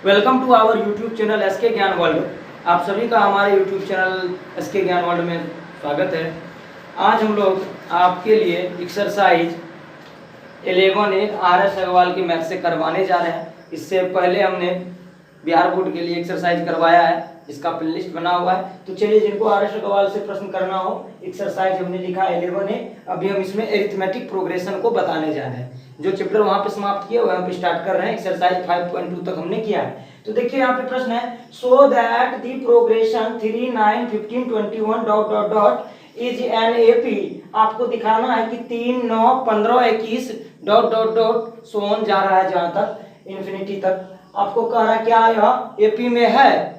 Welcome to our YouTube channel SK Gyan world. आप सभी का हमारे YouTube channel SK Gyan world में स्वागत है। आज हम लोग आपके लिए एक्सरसाइज 11A RS अग्रवाल की मैथ से करवाने जा रहे हैं। इससे पहले हमने बिहार बोर्ड के लिए एक्सरसाइज करवाया है, इसका प्लेलिस्ट बना हुआ है। तो चलिए, जिनको RS अग्रवाल से प्रश्न करना हो, एक्सरसाइज हमने लिखा 11A। अभी हम इसमें एरिथमेटिक प्रोग्रेशन को बताने जा रहे हैं। जो चैप्टर वहां पे समाप्त किया वहां पे स्टार्ट कर रहे हैं। एक्सरसाइज 5.2 तक हमने किया है। तो देखिए यहाँ पे प्रश्न है, so that the progression 3, 9, 15, 21 dot dot dot is an AP. आपको दिखाना है कि 3, 9, 15, 21 dot dot dot so on जा रहा है जहां तक इन्फिनिटी तक। आपको कह रहा है क्या यह एपी में है,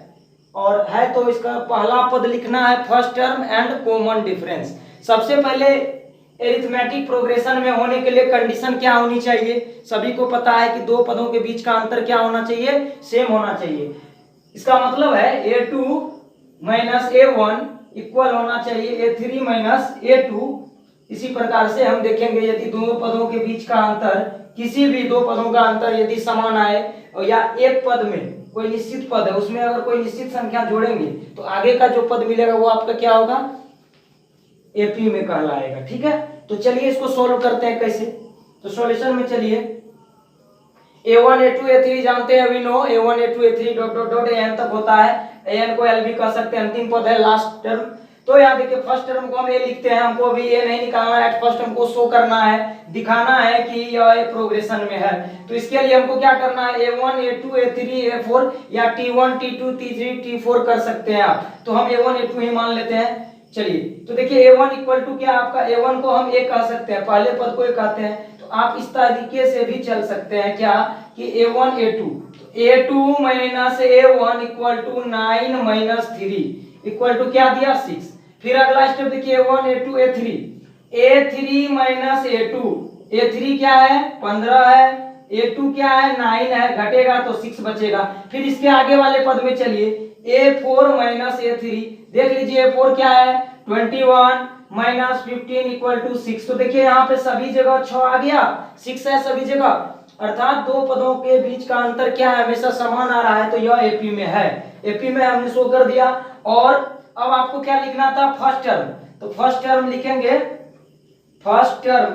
और है तो इसका पहला पद लिखना है first term and common difference. सबसे पहले एरिथमेटिक प्रोग्रेशन में होने के लिए कंडीशन क्या होनी चाहिए? सभी को पता है कि दो पदों के बीच का अंतर क्या होना चाहिए? सेम होना चाहिए। इसका मतलब है A2 माइनस A1 इक्वल होना चाहिए A3 माइनस A2। इसी प्रकार से हम देखेंगे, यदि दो पदों के बीच का अंतर, किसी भी दो पदों का अंतर यदि समान आए, या एक पद में कोई निश्चित पद है उसमें अगर कोई निश्चित संख्या जोड़ेंगे तो आगे का जो पद मिलेगा वो आपका क्या होगा? एपी में कहलाएगा। ठीक है, तो चलिए इसको सोल्व करते हैं कैसे। तो सॉल्यूशन में चलिए, A1 A2 A3 जानते हैं, we know A1 A2 A3 dot dot dot an तक होता है। an को l भी कह सकते हैं, अंतिम पद है लास्ट टर्म। तो यहाँ देखिए फर्स्ट टर्म को हम a लिखते हैं, हमको अभी a नहीं निकालना है, फर्स्ट टर्म को शो करना है, दिखाना है कि यह प्रोग्रेशन में है। तो इसके लिए हमको क्या करना है, A1 A2 A3 A4 या T1 T2 T3 T4 कर सकते हैं आप। तो हम A1 A2 ही मान लेते हैं। चलिए, तो देखिए A1 इक्वल टू क्या आपका, A1 को हम a कह सकते हैं, पहले पद को a कहते हैं। तो आप इस तरीके से भी चल सकते हैं क्या कि A1 A2, तो A2 minus A1 equal to 9 minus 3 equal to क्या दिया 6। फिर अगला स्टेप देखिए A1 A2 A3, A3 minus A2, A3 क्या है 15 है, A2 क्या है 9 है, घटेगा तो 6 बचेगा। फिर इसके आगे वाले पद में चलिए, A4 माइनस A3, देख लीजिए A4 क्या है 21 माइनस 15 इक्वल टू 6। तो देखिए यहाँ पे सभी जगह 6 आ गया, 6 है सभी जगह, अर्थात दो पदों के बीच का अंतर क्या है, हमेशा समान आ रहा है। तो यह एपी में है, एपी में हमने शो कर दिया। और अब आपको क्या लिखना था, फर्स्ट टर्म। तो फर्स्ट टर्म लिखेंगे, फर्स्ट टर्म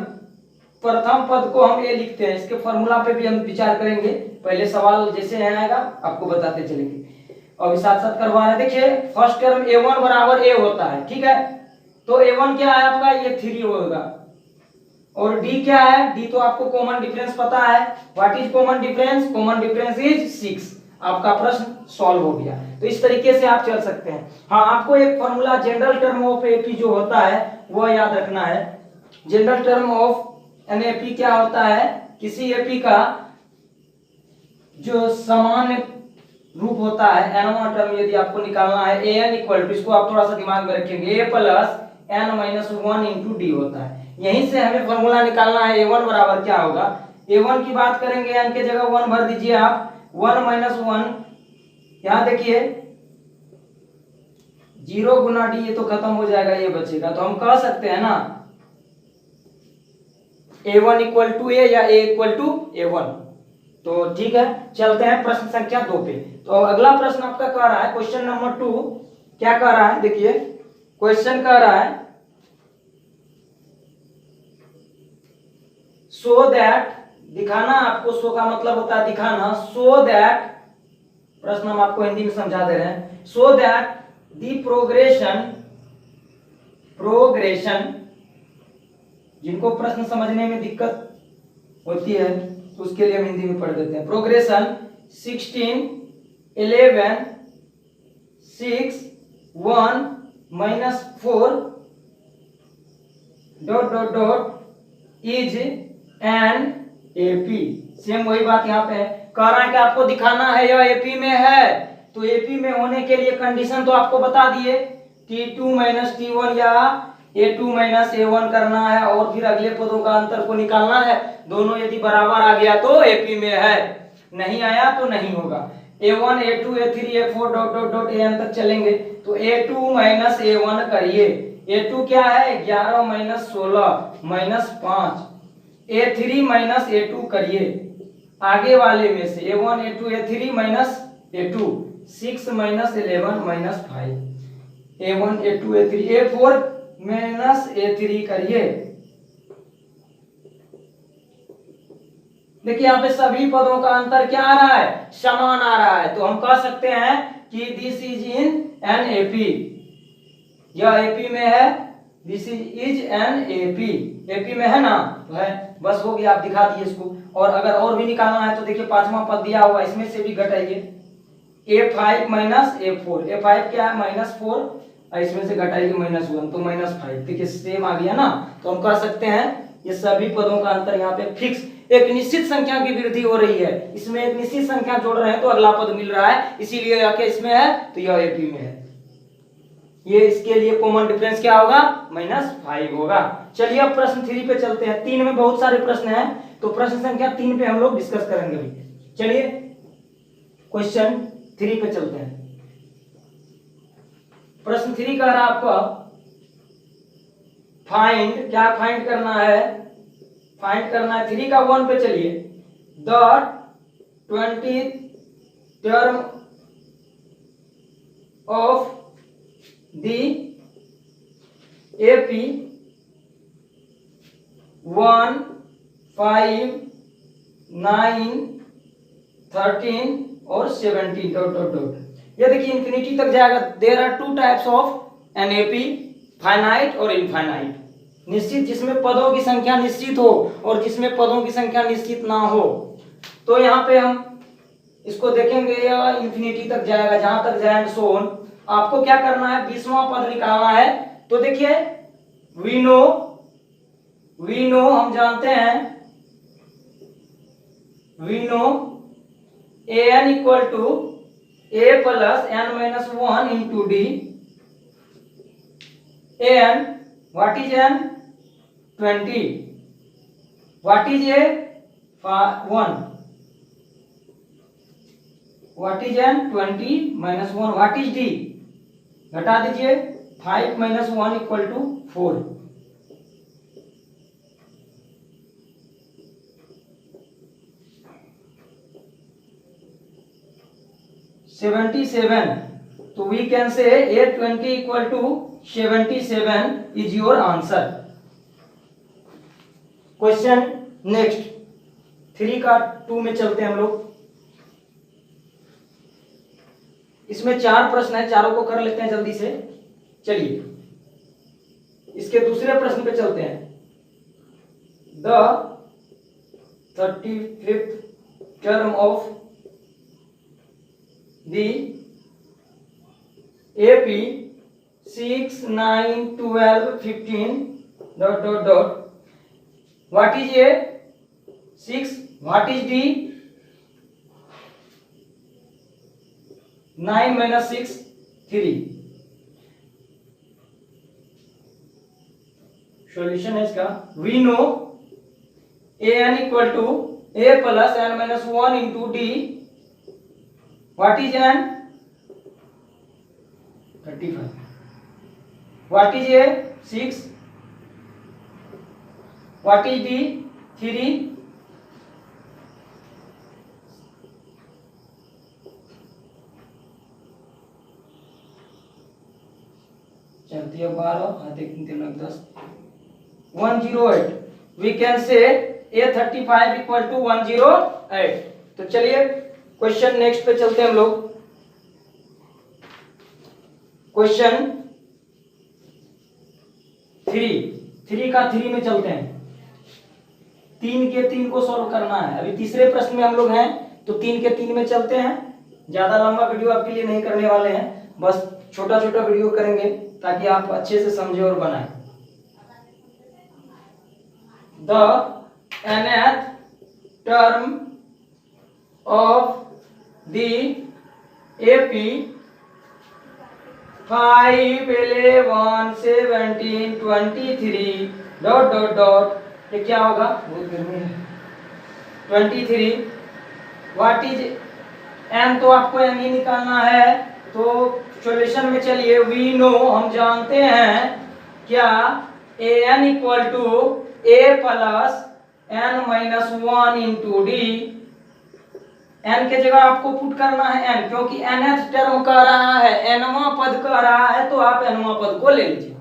प्रथम पद को हम ए लिखते हैं। इसके फॉर्मूला पे भी हम विचार करेंगे, पहले सवाल जैसे आएगा आपको बताते चलेंगे। और साथ साथ करवा रहे, देखिए फर्स्ट टर्म A1 बराबर a होता है। ठीक है, तो A1 क्या है आपका, ये 3 होगा। और D क्या है, D तो आपको कॉमन डिफरेंस पता है। What is common difference? Common difference is 6। आपका प्रश्न सॉल्व हो गया। तो इस तरीके से आप चल सकते हैं। हाँ, आपको एक formula general term of AP जो होता है वह याद रखना है। General term of an AP क्या होता है, किसी एपी का जो सामान्य रूप होता है, एनवा टर्म यदि आपको निकालना है, an इक्वल टू, इसको आप थोड़ा सा दिमाग में रखेंगे, a plus n minus 1 into D होता है। यहीं से हमें फॉर्मूला निकालना है, a1 बराबर क्या होगा। a1 की बात करेंगे, n के जगह 1 भर दीजिए आप, 1 माइनस 1, यहाँ देखिए 0 गुना डी, ये तो खत्म हो जाएगा, ये बचेगा। तो हम कह सकते हैं ना a1 इक्वल टू a या a इक्वल टू a1। तो ठीक है, चलते हैं प्रश्न संख्या 2 पे। तो अगला प्रश्न आपका कह रहा है, क्वेश्चन नंबर 2 क्या कह रहा है, देखिए क्वेश्चन कह रहा है, सो दैट, दिखाना, आपको सो का मतलब होता है दिखाना, सो दैट, प्रश्न हम आपको हिंदी में समझा दे रहे हैं, सो दैट द प्रोग्रेशन, जिनको प्रश्न समझने में दिक्कत होती है तो उसके लिए हम हिंदी में पढ़ देते हैं। Progression 16, 11, 6, 1 minus 4 dot dot dot is an AP. Same वही बात यहाँ पे है, कह रहा है कि आपको दिखाना है यह एपी में है। तो एपी में होने के लिए कंडीशन तो आपको बता दिए, T2 माइनस T1 या A2 माइनस A1 करना है, और फिर अगले पदों का अंतर को निकालना है। दोनों यदि बराबर आ गया तो एपी में है, नहीं आया तो नहीं होगा। A1 A2 A3 A4 dot dot dot an तक चलेंगे। तो A2 माइनस A1 करिए, A2 क्या है 11 minus 16 minus 5, A3 minus A2 करिए, आगे वाले में से A1 A2 A3 minus A2, 6 minus 11 minus 5, A1 A2 A3 A4 minus A3 करिए। देखिए यहाँ पे सभी पदों का अंतर क्या आ रहा है, समान आ रहा है, तो हम कह सकते हैं कि this is in an AP, यह एपी में है, this is an AP, AP में है ना, तो है, बस हो गया, आप दिखा दिए इसको। और अगर और भी निकालना है तो देखिए पांचवा पद दिया हुआ, इसमें से भी घटाइए, A5 माइनस A4, A5 क्या है -4 और इसमें से घटाइए -1 तो -5, देखिए सेम आ गया ना। तो हम कह सकते हैं ये सभी पदों का अंतर यहाँ पे फिक्स, एक निश्चित संख्या की वृद्धि हो रही है, इसमें एक निश्चित संख्या जोड़ रहे हैं तो अगला पद मिल रहा है, इसीलिए आके इसमें है तो यह एपी में है, ये इसके लिए कॉमन डिफरेंस क्या होगा, -5 होगा। चलिए अब प्रश्न 3 पे चलते हैं, 3 में बहुत सारे प्रश्न हैं, तो प्रश्न संख्या 3 पे हम लोग डिस्कस करेंगे अभी। चलिए क्वेश्चन 3 पे चलते हैं। प्रश्न 3 कह रहा है आपको फाइंड, क्या फाइंड करना है, फाइंड करना है 3 का 1 पे चलिए, the 20th term of the AP 1, 5, 9, 13 और 17 डॉट डॉट डॉट। ये देखिए इंफिनिटी तक जाएगा। There are 2 types of an AP, finite और इनफाइनाइट, निश्चित जिसमें पदों की संख्या निश्चित हो और जिसमें पदों की संख्या निश्चित ना हो। तो यहाँ पे हम इसको देखेंगे, यह इंफिनिटी तक जाएगा, जहां तक जाए सोन। आपको क्या करना है, 20वां पद निकालना है। तो देखिए वी नो हम जानते हैं, we know an equal to a plus n minus 1 into D, an what is n 20, what is a 1, what is n 20 minus 1, what is d, घटा दीजिए 5 माइनस 1 इक्वल टू 4। (77) तो we can say A20 equal to 77 is your answer. Question next 3 का 2 में चलते हैं हम लोग। इसमें 4 प्रश्न है, चारों को कर लेते हैं जल्दी से। चलिए इसके दूसरे प्रश्न पे चलते हैं। The 35th term of the AP 6, 9, 12, 15 dot dot dot, what is A 6, what is D 9 minus 6 3। Solution है इसका, we know A N equal to A plus N minus 1 into D, what is N 35, what is A 6, what is D 3, चलती है 12 हाथ 1 3 10 108। We can से A35 equal to 108। तो चलिए question next पे चलते हैं हम लोग। क्वेश्चन 3 का 3 में चलते हैं। 3 के 3 को सॉल्व करना है। अभी तीसरे प्रश्न में हम लोग हैं, तो 3 के 3 में चलते हैं। ज्यादा लंबा वीडियो आपके लिए नहीं करने वाले हैं, बस छोटा छोटा वीडियो करेंगे ताकि आप अच्छे से समझे और बनाएं। The nth term of the AP 5, 11, 17, 23 dot dot dot, ये क्या होगा, बहुत गर्मी है, 23, व्हाट इज एम, तो आपको एम ही निकालना है। तो सॉल्यूशन में चलिए, वी नो हम जानते हैं क्या, A N equal to A plus N minus 1 into D, n के जगह आपको पुट करना है n, क्योंकि nth टर्म कह रहा है, nवां पद कह रहा है, तो आप nवां पद को ले लीजिए।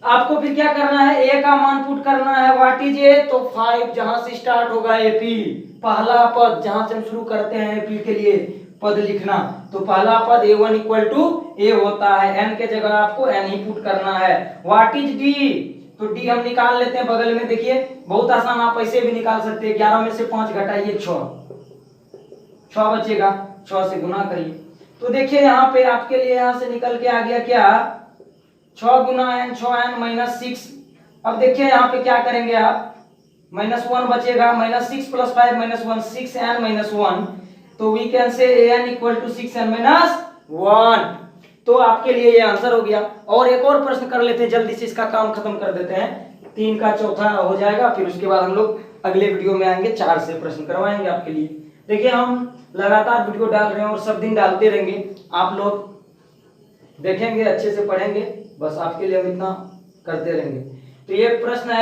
आपको फिर क्या करना है, a का मान पुट करना है, व्हाट इज a, तो 5 जहां से स्टार्ट होगा ap, पहला पद जहां से हम शुरू करते हैं ap के लिए पद लिखना, तो पहला पद a1 इक्वल टू a होता है, n के जगह आपको n ही पुट करना है। व्हाट इज d, तो d हम निकाल लेते हैं बगल में, देखिए बहुत आसान, आप ऐसे भी निकाल सकते हैं, 11 में से 5 घटाइए 6 बचेगा, 6 से गुना करिए, तो देखिए यहाँ पे आपके लिए यहाँ से निकल के आ गया क्या, 6 गुना n, 6n माइनस 6। अब देखिए यहाँ पे क्या करेंगे आप, -1 बचेगा, -6 + 5 -1, 6n - 1, तो we can say an equal to 6n - 1, तो आपके लिए ये आंसर हो गया। और एक और प्रश्न कर लेते हैं, जल्दी से इसका काम खत्म कर देते हैं, 3 का चौथा हो जाएगा, फिर उसके बाद हम लोग अगले वीडियो में आएंगे, 4 से प्रश्न करवाएंगे आपके लिए। देखिए हम लगातार वीडियो डाल रहे हैं और सब दिन डालते रहेंगे, आप लोग देखेंगे, अच्छे से पढ़ेंगे, बस आपके लिए हम इतना करते रहेंगे। तो ये प्रश्न है